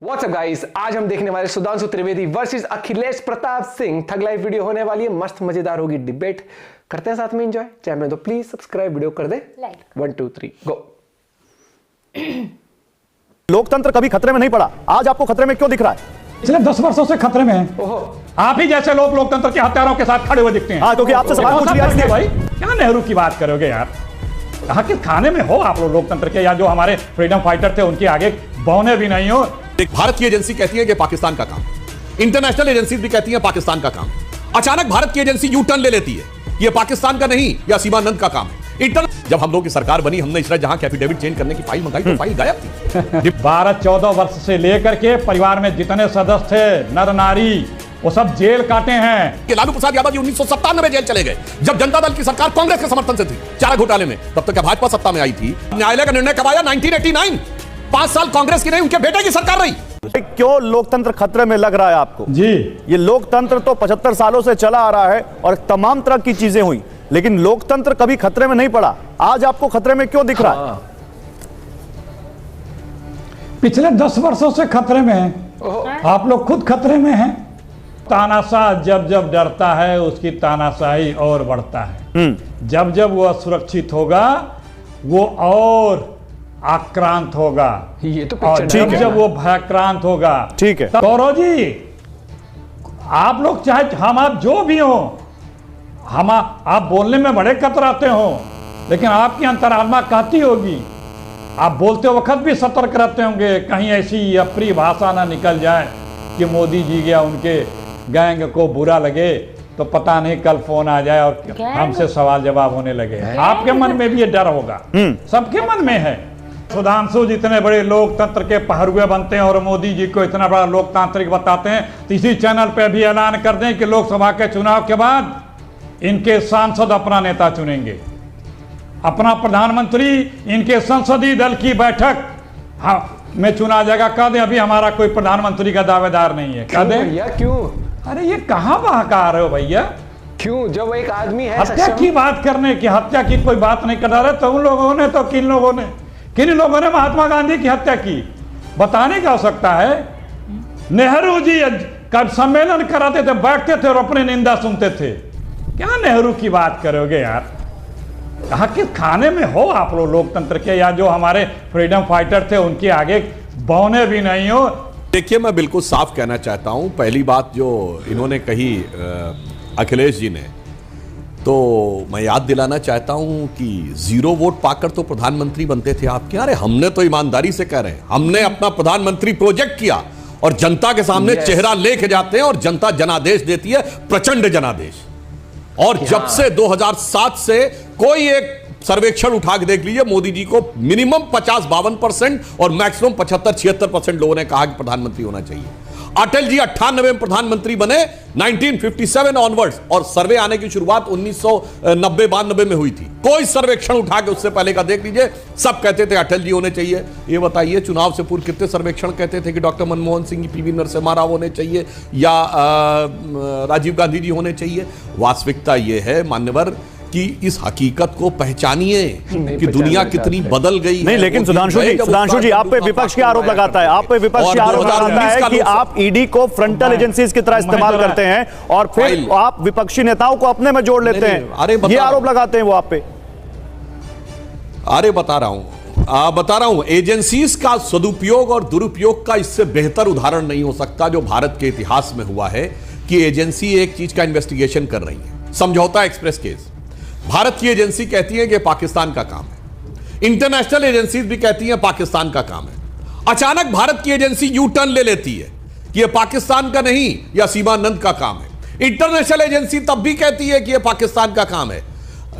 WhatsApp guys, आज हम देखने वाले सुधांशु त्रिवेदी वर्सेस अखिलेश प्रताप सिंह थग लाइव वीडियो होने वाली है। मस्त मजेदार होगी डिबेट। करते हैं साथ में एंजॉय। चैनल में तो प्लीज सब्सक्राइब, वीडियो कर दे लाइक। 1 2 3 गो। लोकतंत्र कभी खतरे में नहीं पड़ा, आज आपको खतरे में क्यों दिख रहा है? पिछले 10 वर्षों से खतरे में है। आप ही जैसे लोग लोकतंत्र के हथियारों के साथ खड़े हुए दिखते हैं। हाँ, क्योंकि आपसे सवाल पूछ लिया इसलिए। भाई क्या नेहरू की बात करोगे यार? कहा कि खाने में हो आप लोग लोकतंत्र के, या जो हमारे फ्रीडम फाइटर थे उनके आगे बौने भी नहीं हो। एक भारत की एजेंसी कहती है कि पाकिस्तान का काम, इंटरनेशनल एजेंसी भी कहती है पाकिस्तान का काम। अचानक भारत की एजेंसी यू टर्न ले लेती है, ये पाकिस्तान का नहीं या सीमानंद का काम है। जब हम लोग की सरकार बनी, हमने इशरत जहां के एफिडेविट चेंज करने की फाइल मंगाई तो फाइल गायब थी। 12-14 वर्ष से लेकर के परिवार में जितने सदस्य थे, नर नारी, वो सब जेल काटे हैं। लालू प्रसाद यादव जी 1997 में जेल चले गए, जब जनता दल की सरकार कांग्रेस के समर्थन से थी चारा घोटाले में। तब तक क्या भाजपा सत्ता में आई थी? न्यायालय का निर्णय कब आया? 1989। 5 साल कांग्रेस की नहीं, उनके बेटे की सरकार रही। क्यों लोकतंत्र खतरे में लग रहा है आपको? जी, ये लोकतंत्र तो 75 सालों से चला आ रहा है और तमाम तरह की चीजें हुई, लेकिन लोकतंत्र कभी खतरे में नहीं पड़ा। आज आपको खतरे में क्यों दिख रहा है? पिछले 10 वर्षों से खतरे में है। आप लोग खुद खतरे में हैं। तानाशाह जब जब डरता है, उसकी तानाशाही और बढ़ता है। जब जब वो असुरक्षित होगा, वो और आक्रांत होगा। ये तो और जब वो भयाक्रांत होगा, ठीक है गौरव जी, आप लोग चाहे हम आप जो भी हो, आप बोलने में बड़े कतराते हो, लेकिन आपकी अंतरात्मा कहती होगी, आप बोलते वक्त भी सतर्क रहते होंगे, कहीं ऐसी अप्रिय भाषा ना निकल जाए कि मोदी जी या उनके गैंग को बुरा लगे तो पता नहीं कल फोन आ जाए और हमसे सवाल जवाब होने लगे। आपके मन में भी ये डर होगा, सबके मन में है। सुधांशु जितने बड़े लोकतंत्र के पहरुए बनते हैं और मोदी जी को इतना बड़ा लोकतांत्रिक बताते हैं, तो इसी चैनल पे भी ऐलान कर दें कि लोकसभा के चुनाव के बाद इनके सांसद अपना नेता चुनेंगे, अपना प्रधानमंत्री इनके संसदीय दल की बैठक में चुना जाएगा। कह दें अभी हमारा कोई प्रधानमंत्री का दावेदार नहीं है। कह दें भैया क्यों? अरे ये कहां बहका रहे हो भैया? क्यों? जब वो एक आदमी है हत्या की बात करने की, हत्या की कोई बात नहीं कर रहे, तो उन लोगों ने तो किन लोगों ने महात्मा गांधी की हत्या की बताने की आवश्यकता है। नेहरू जी का सम्मेलन कराते थे, बैठते थे और अपनी निंदा सुनते थे। क्या नेहरू की बात करोगे यार? कहा कि खाने में हो आप लोग लोकतंत्र के, या जो हमारे फ्रीडम फाइटर थे उनके आगे बौने भी नहीं हो। देखिए, मैं बिल्कुल साफ कहना चाहता हूं। पहली बात जो इन्होंने कही अखिलेश जी ने, तो मैं याद दिलाना चाहता हूं कि 0 वोट पाकर तो प्रधानमंत्री बनते थे आपके। अरे हमने तो ईमानदारी से कह रहे हैं, हमने अपना प्रधानमंत्री प्रोजेक्ट किया और जनता के सामने चेहरा लेके जाते हैं और जनता जनादेश देती है, प्रचंड जनादेश। और जब से 2007 से कोई एक सर्वेक्षण उठा के देख लीजिए, मोदी जी को मिनिमम 50-52% और मैक्सिमम 75-76% लोगों ने कहा कि प्रधानमंत्री होना चाहिए। अटल जी 98 में प्रधानमंत्री बने, 1957 ऑनवर्ड्स, और सर्वे आने की शुरुआत 1990-92 में हुई थी। कोई सर्वेक्षण उठा के उससे पहले का देख लीजिए, सब कहते थे अटल जी होने चाहिए। ये बताइए, चुनाव से पूर्व कितने सर्वेक्षण कहते थे कि डॉक्टर मनमोहन सिंह, पीवी नरसिम्हा राव होने चाहिए या राजीव गांधी जी होने चाहिए। वास्तविकता ये है मान्यवर कि इस हकीकत को पहचानिए कि दुनिया कितनी बदल गई नहीं, लेकिन सुधांशु जी आप पे विपक्ष के आरोप लगाता है, आप पे विपक्ष के आरोप लगाता है कि आप ईडी को फ्रंटल एजेंसीज की तरह इस्तेमाल करते हैं और फिर आप विपक्षी नेताओं को अपने में जोड़ लेते हैं। ये आरोप लगाते हैं वो आप पे। अरे बता रहा हूं, एजेंसीज का सदुपयोग और दुरुपयोग का इससे बेहतर उदाहरण नहीं हो सकता जो भारत के इतिहास में हुआ है कि एजेंसी एक चीज का इन्वेस्टिगेशन कर रही है। समझौता एक्सप्रेस केस, भारत की एजेंसी कहती है कि पाकिस्तान का काम है, इंटरनेशनल एजेंसीज भी कहती हैं पाकिस्तान का काम है। अचानक भारत की एजेंसी यू टर्न ले लेती है कि यह पाकिस्तान का नहीं या सीमानंद का काम है। इंटरनेशनल एजेंसी तब भी कहती है कि यह पाकिस्तान का काम है।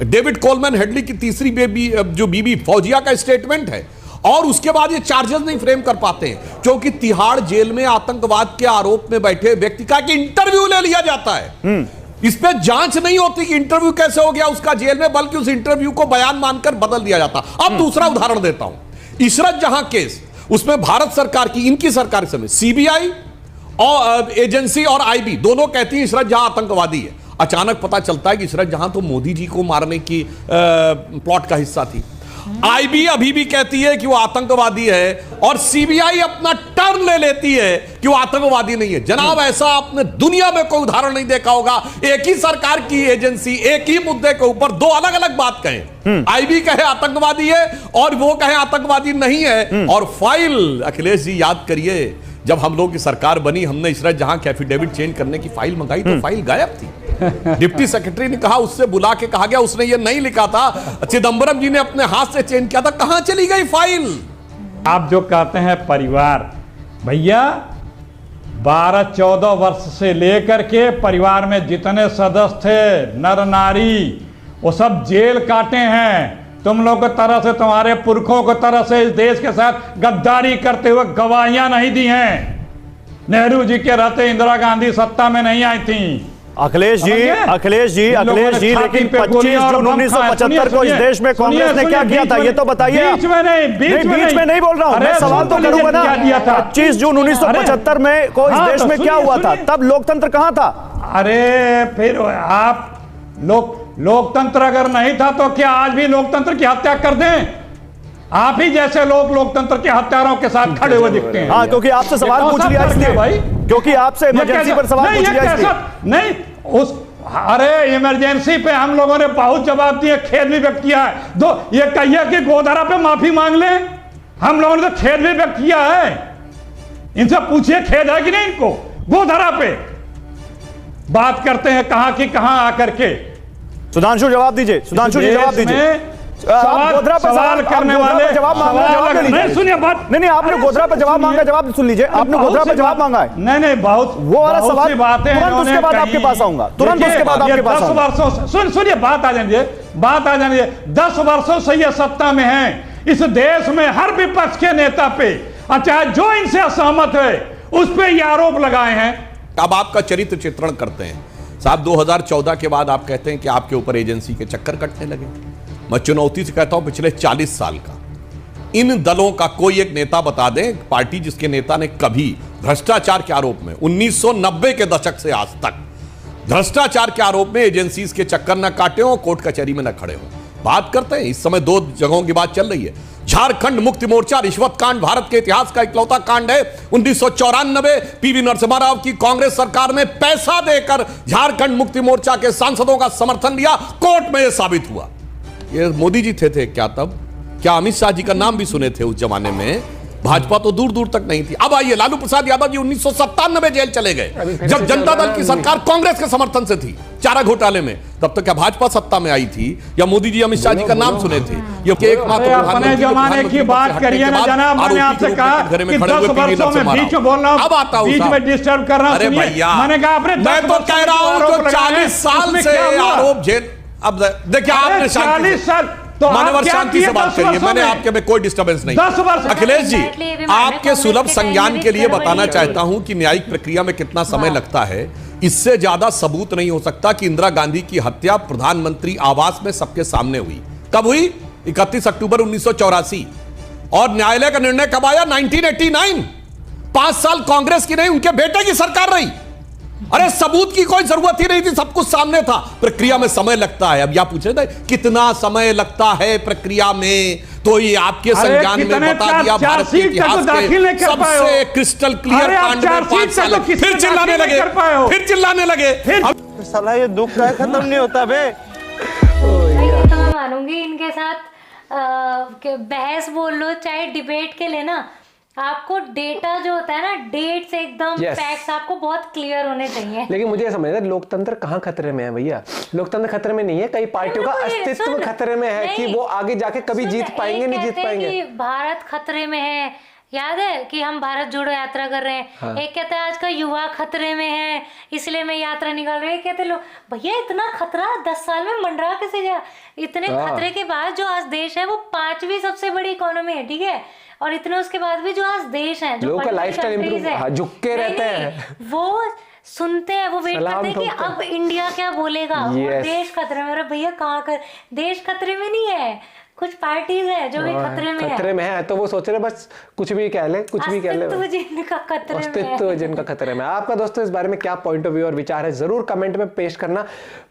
डेविड कोलमैन हेडली की तीसरी बीबी फौजिया का स्टेटमेंट है, और उसके बाद ये चार्जेस नहीं फ्रेम कर पाते हैं क्योंकि तिहाड़ जेल में आतंकवाद के आरोप में बैठे व्यक्ति का एक इंटरव्यू ले लिया जाता है। इस पे जांच नहीं होती कि इंटरव्यू कैसे हो गया उसका जेल में, बल्कि उस इंटरव्यू को बयान मानकर बदल दिया जाता। अब दूसरा उदाहरण देता हूं, इशरत जहां केस, उसमें भारत सरकार की, इनकी सरकार समय सीबीआई और एजेंसी और आईबी दोनों कहती है इशरत जहां आतंकवादी है। अचानक पता चलता है कि इशरत जहां तो मोदी जी को मारने की प्लॉट का हिस्सा थी। आईबी अभी भी कहती है कि वो आतंकवादी है और सीबीआई अपना टर्न ले लेती है कि वो आतंकवादी नहीं है। जनाब, ऐसा आपने दुनिया में कोई उदाहरण नहीं देखा होगा। एक ही सरकार की एजेंसी एक ही मुद्दे के ऊपर दो अलग अलग बात कहें। आईबी कहे आतंकवादी है और वो कहे आतंकवादी नहीं है। और फाइल, अखिलेश जी याद करिए, जब हम लोग की सरकार बनी, हमने इशरत जहां के एफिडेविट चेंज करने की फाइल मंगाई तो फाइल गायब थी। डिप्टी सेक्रेटरी ने कहा, उससे बुला के कहा गया, उसने ये नहीं लिखा था, चिदंबरम जी ने अपने हाथ से चेंज किया था। कहां चली गई फाइल? आप जो कहते हैं परिवार, भैया 12-14 वर्ष से लेकर के परिवार में जितने सदस्य थे, नर नारी, वो सब जेल काटे हैं। तुम लोग की तरह से, तुम्हारे पुरखों की तरह से इस देश के साथ गद्दारी करते हुए गवाहियां नहीं दी हैं। नेहरू जी के रहते इंदिरा गांधी सत्ता में नहीं आई थी। अखिलेश जी, लेकिन 25 जून 1975 को इस देश में कांग्रेस ने क्या किया था, ये तो बताइए। बीच में नहीं बोल रहा हूं, मैं सवाल तो करूंगा ना। 25 जून 1975 में को इस देश में क्या हुआ था? तब लोकतंत्र कहां था? अरे फिर आप लोकतंत्र अगर नहीं था तो क्या आज भी लोकतंत्र की हत्या कर दें? आप ही जैसे लोग लोकतंत्र के हत्यारों के साथ खड़े हुए दिखते हैं। हाँ, क्योंकि आपसे सवाल पूछ लिया इसलिए भाई, क्योंकि आपसे इमरजेंसी पर सवाल पूछ लिया नहीं उस, अरे इमरजेंसी पे हम लोगों ने बहुत जवाब दिए, खेद भी व्यक्त किया है। दो ये कहिए कि गोधरा पे माफी मांग ले, हम लोगों ने तो खेद भी व्यक्त किया है। इनसे पूछिए खेद है कि नहीं इनको। गोधरा पे बात करते हैं कहां की कहां आकर के। सुधांशु जवाब दीजिए, सुधांशु जी जवाब दीजिए। सवाल करने वाले जवाब मांगा, नहीं सुनिए बात, नहीं आपने गोधरा पे जवाब मांगा, जवाब सुन लीजिए। आपने गोधरा पे जवाब मांगा है। नहीं बहुत वो वाला सवाल बातें, तुरंत उसके बाद आपके पास आऊंगा, तुरंत उसके बाद आपके पास आऊंगा। 10 वर्षों सुनिए, बात आ जानिए। 10 वर्षों से ये सत्ता में है इस देश में, हर विपक्ष के नेता पे, अच्छा जो इनसे असहमत है उस पे ये आरोप लगाए हैं। अब आपका चरित्र चित्रण करते हैं साहब। 2014 के बाद आप कहते हैं कि आपके ऊपर एजेंसी के चक्कर कटने लगे। मैं चुनौती से कहता हूं, पिछले 40 साल का इन दलों का कोई एक नेता बता दें, पार्टी जिसके नेता ने कभी भ्रष्टाचार के आरोप में 1990 के दशक से आज तक भ्रष्टाचार के आरोप में एजेंसीज के चक्कर न काटे हो, कोर्ट कचहरी में न खड़े हो। बात करते हैं, इस समय दो जगहों की बात चल रही है। झारखंड मुक्ति मोर्चा रिश्वत कांड भारत के इतिहास का इकलौता कांड है। 1994 पीवी नरसिम्हा राव की कांग्रेस सरकार ने पैसा देकर झारखंड मुक्ति मोर्चा के सांसदों का समर्थन लिया, कोर्ट में यह साबित हुआ। ये मोदी जी थे क्या तब? क्या अमित शाह जी का नाम भी सुने थे उस जमाने में? भाजपा तो दूर दूर तक नहीं थी। अब आइए, लालू प्रसाद यादव जी 1997 जेल चले गए जब जनता दल की सरकार कांग्रेस के समर्थन से थी चारा घोटाले में। तब तक क्या भाजपा सत्ता में आई थी या मोदी जी अमित शाह जी का नाम सुने थे? ये एकमात्र अपने जमाने की बात करिए ना जनाब। मैंने आपसे कहा कि 10 वर्षों में बीच में बोल रहा हूं, अब आता हूं, बीच में डिस्टर्ब कर रहा हूं। अरे भैया, मैंने कहा आपने मैं तो कह रहा हूं जो 40 साल से आरोप झेल। अब देखिए, आपने 40 साल तो मानवर शांति से बात करिए, मैंने आपके में कोई डिस्टर्बेंस नहीं। 10 वर्ष अखिलेश जी, आपके सुलभ संज्ञान के लिए बताना चाहता हूं कि न्यायिक प्रक्रिया में कितना समय लगता है। इससे ज्यादा सबूत नहीं हो सकता कि इंदिरा गांधी की हत्या प्रधानमंत्री आवास में सबके सामने हुई। कब हुई? 31 अक्टूबर 1984। और न्यायालय का निर्णय कब आया? 1989। 5 साल कांग्रेस की नहीं, उनके बेटे की सरकार रही। अरे सबूत की कोई जरूरत ही नहीं थी, सब कुछ सामने था। प्रक्रिया में समय लगता है। अब आप पूछ रहे थे कितना समय लगता है प्रक्रिया में, तो ये आपके संज्ञान में बता दिया। भारत के इतिहास के सबसे क्रिस्टल क्लियर कांड में 5 साल। फिर चिल्लाने लगे, फिर चिल्लाने लगे। साला ये दुख का खत्म नहीं होता बे। तो मैं मानूंगी इनके साथ बहस बोल लो चाहे डिबेट के लिए ना, आपको डेटा जो होता है ना, डेट्स एकदम फैक्ट्स आपको बहुत क्लियर होने चाहिए। लेकिन मुझे समझ नहीं, लोकतंत्र कहाँ खतरे में है भैया? लोकतंत्र खतरे में नहीं है, कई पार्टियों का अस्तित्व खतरे में है कि वो आगे जाके कभी जीत पाएंगे नहीं जीत पाएंगे। भारत खतरे में है, याद है कि हम भारत जोड़ो यात्रा कर रहे हैं। हाँ। एक कहता है आज का युवा खतरे में है इसलिए मैं यात्रा निकाल रही हूँ। कहते लोग भैया इतना खतरा 10 साल में मंडरा कैसे गया? इतने खतरे के बाद जो आज देश है वो 5वीं सबसे बड़ी इकोनॉमी है, ठीक है, और इतने उसके बाद भी जो आज देश है, जो लाइफस्टाइल इंप्रूव झुक के रहते हैं, वो सुनते हैं, वो वेट करते हैं कि अब इंडिया क्या बोलेगा। देश खतरे में। अरे भैया कहाँ कर, देश खतरे में नहीं है, कुछ पार्टीज है जो भी खतरे में है। तो वो सोच रहे बस कुछ भी कह ले, कुछ भी कह ले, अस्तित्व जिनका खतरे में। आपका दोस्तों इस बारे में क्या पॉइंट ऑफ व्यू और विचार है जरूर कमेंट में पेश करना।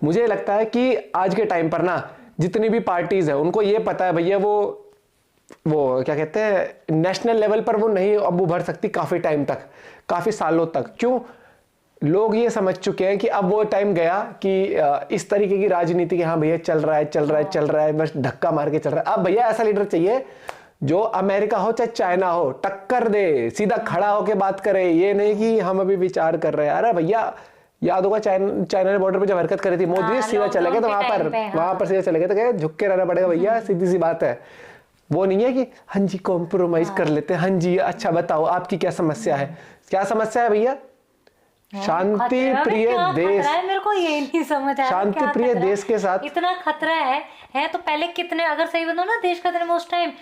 मुझे लगता है कि आज के टाइम पर ना जितनी भी पार्टीज है उनको ये पता है भैया वो वो क्या कहते हैं नेशनल लेवल पर वो नहीं अब उभर सकती काफी टाइम तक, काफी सालों तक। क्यों? लोग ये समझ चुके हैं कि अब वो टाइम गया कि इस तरीके की राजनीति के हाँ भैया चल रहा है बस धक्का मार के चल रहा है। अब भैया ऐसा लीडर चाहिए जो अमेरिका हो चाहे चाइना हो टक्कर दे, सीधा खड़ा होके बात करे, ये नहीं कि हम अभी विचार कर रहे हैं। अरे भैया याद होगा चाइना ने बॉर्डर पे जब हरकत करी थी, मोदी सीधा चले गए तो वहां पर सीधा चले गए तो क्या झुक के रहना पड़ेगा भैया, सीधी सी बात है। वो नहीं है कि हाँ जी कॉम्प्रोमाइज कर लेते हैं, हाँ जी अच्छा बताओ आपकी क्या समस्या है। क्या समस्या है भैया? शांति प्रिय देश, मेरे को ये नहीं समझ आ रहा शांति प्रिय देश के साथ इतना खतरा है तो पहले कितने, अगर सही बताओ ना, देश खतरे में उस टाइम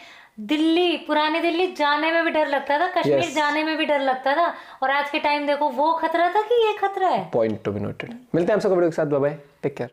दिल्ली, पुरानी दिल्ली जाने में भी डर लगता था, कश्मीर जाने में भी डर लगता था, और आज के टाइम देखो वो खतरा था कि ये खतरा है। Point to be noted. मिलते हैं हम सबको वीडियो के साथ, बाय बाय, टेक केयर।